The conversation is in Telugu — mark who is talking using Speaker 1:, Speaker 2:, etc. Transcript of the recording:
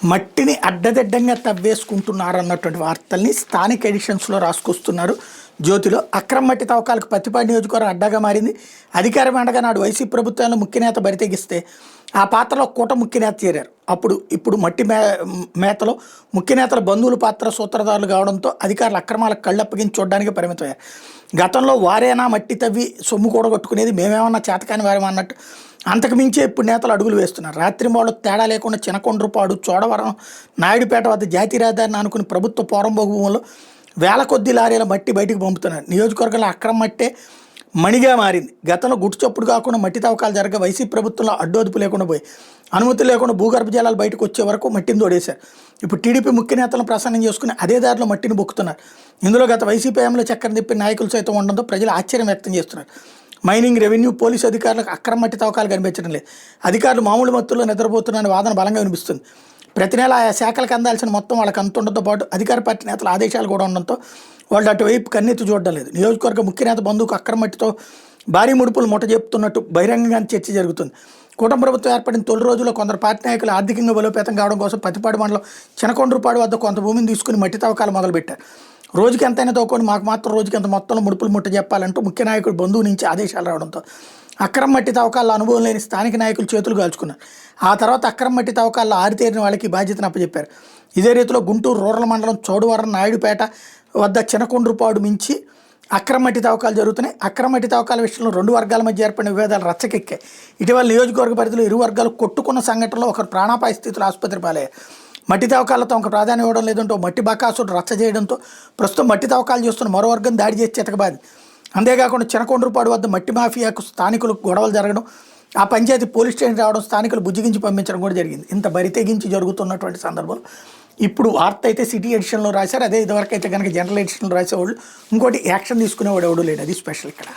Speaker 1: మట్టిని అడ్డదిడ్డంగా తవ్వేసుకుంటున్నారన్నటువంటి వార్తల్ని స్థానిక ఎడిషన్స్లో రాసుకొస్తున్నారు. జ్యోతిలో అక్రమ మట్టి తవ్వకాలకు పత్తిపాడు నియోజకవర్గం అడ్డాగా మారింది. అధికారం అండగా నాడు వైసీపీ ప్రభుత్వంలో ముఖ్య నేత బరితెగిస్తే ఆ పాత్రలో కూట ముఖ్య నేత చేరారు. ఇప్పుడు మట్టి మేతలో ముఖ్య నేతల బంధువుల పాత్ర సూత్రధారులు కావడంతో అధికారులు అక్రమాలకు కళ్ళప్పగించి చూడడానికి పరిమితమయ్యారు. గతంలో వారేనా మట్టి తవ్వి సొమ్ము కూడగొట్టుకునేది, మేమేమన్నా చేతకాని వారేమో అన్నట్టు అంతకుమించే ఇప్పుడు నేతలు అడుగులు వేస్తున్నారు. రాత్రి మూడు తేడా లేకుండా చినకొండ్రపాడు, చోడవరం, నాయుడుపేట వద్ద జాతీయ రహదారిని అనుకుని ప్రభుత్వ పోరంబోగు భూముల్లో వేల కొద్ది లారీల మట్టి బయటికి పంపుతున్నారు. నియోజకవర్గంలో అక్రమ మట్టే మణిగా మారింది. గతంలో గుట్టు చప్పుడు కాకుండా మట్టి తవ్వకాలు జరగ వైసీపీ ప్రభుత్వంలో అడ్డోదుపు లేకుండా పోయి అనుమతులు లేకుండా భూగర్భ జలాలు బయటకు వచ్చే వరకు మట్టిని తోడేశారు. ఇప్పుడు టీడీపీ ముఖ్య నేతలను ప్రసన్నం చేసుకుని అదే దారిలో మట్టిని బొక్కుతున్నారు. ఇందులో గత వైసీపీ హయాంలో చక్కెర తిప్పిన నాయకులు సైతం ఉండడంతో ప్రజలు ఆశ్చర్యం వ్యక్తం చేస్తున్నారు. మైనింగ్, రెవెన్యూ, పోలీసు అధికారులకు అక్రమ మట్టి తవ్వకాలు కనిపించడం లేదు. అధికారులు మామూలు మత్తుల్లో నిద్రపోతున్నారని వాదన బలంగా వినిపిస్తుంది. ప్రతి నెల ఆయా శాఖలకు అందాల్సిన మొత్తం వాళ్ళకి అందుతుండటంతో పాటు అధికార పార్టీ నేతల ఆదేశాలు కూడా ఉండడంతో వాళ్ళు అటువైపు కన్నెత్తి చూడడం లేదు. నియోజకవర్గ ముఖ్య నేత బంధువుకు అక్రమ మట్టితో భారీ ముడుపులు ముఠ చెప్తున్నట్టు బహిరంగంగా చర్చ జరుగుతుంది. కూటమి ప్రభుత్వం ఏర్పడిన తొలి రోజుల్లో కొందరు పార్టీ నాయకులు ఆర్థికంగా బలోపేతం కావడం కోసం పత్తిపాడు మండలం చినకొండ్రపాడు వద్ద కొంత భూమిని తీసుకుని మట్టి తవ్వకాలు మొదలుపెట్టారు. రోజుకి ఎంతైనా తవ్వుకొని మాకు మాత్రం రోజుకి ఎంత మొత్తంలో ముడుపులు ముట్ట చెప్పాలంటూ ముఖ్య నాయకుడు బంధువు నుంచి ఆదేశాలు రావడంతో అక్రమ మట్టి తవ్వకాల్లో అనుభవం లేని స్థానిక నాయకులు చేతులు కాల్చుకున్నారు. ఆ తర్వాత అక్రమ మట్టి తవ్వకాల్లో ఆరితేరిన వాళ్ళకి బాధ్యతను అప్పచెప్పారు. ఇదే రీతిలో గుంటూరు రూరల్ మండలం చోడవరం, నాయుడుపేట వద్ద చినకొండ్రపాడు మించి అక్రమ మట్టి తవ్వకాలు జరుగుతున్నాయి. అక్రమ మట్టి తవ్వకాల విషయంలో రెండు వర్గాల మధ్య ఏర్పడిన విభేదాలు రచ్చకెక్కాయి. ఇటీవల నియోజకవర్గ పరిధిలో ఇరు వర్గాలు కొట్టుకున్న సంఘటనలో ఒకరు ప్రాణాపాయ స్థితిలో ఆసుపత్రి పాలయ్యారు. మట్టి తవ్వకాలతో ఒక ప్రాధాన్యం ఇవ్వడం లేదంటూ మట్టి బకాసుడు రచ్చ చేయడంతో ప్రస్తుతం మట్టి తవ్వకాలు చేస్తున్న మరో వర్గం దాడి చేసి చితకబాది. అంతేకాకుండా చినకొండ్రపాడు వద్ద మట్టి మాఫియాకు స్థానికులకు గొడవలు జరగడం, ఆ పంచాయతీ పోలీస్ స్టేషన్ రావడం, స్థానికులు బుజ్జిగించి పంపించడం కూడా జరిగింది. ఇంత బరితెగించి జరుగుతున్నటువంటి సందర్భంలో ఇప్పుడు వార్త అయితే సిటీ ఎడిషన్లో రాశారు. అదే ఇదివరకు అయితే కనుక జనరల్ ఎడిషన్లో రాసేవాళ్ళు. ఇంకోటి యాక్షన్ తీసుకునేవాడు ఎవడు లేడు. అది స్పెషల్ ఇక్కడ.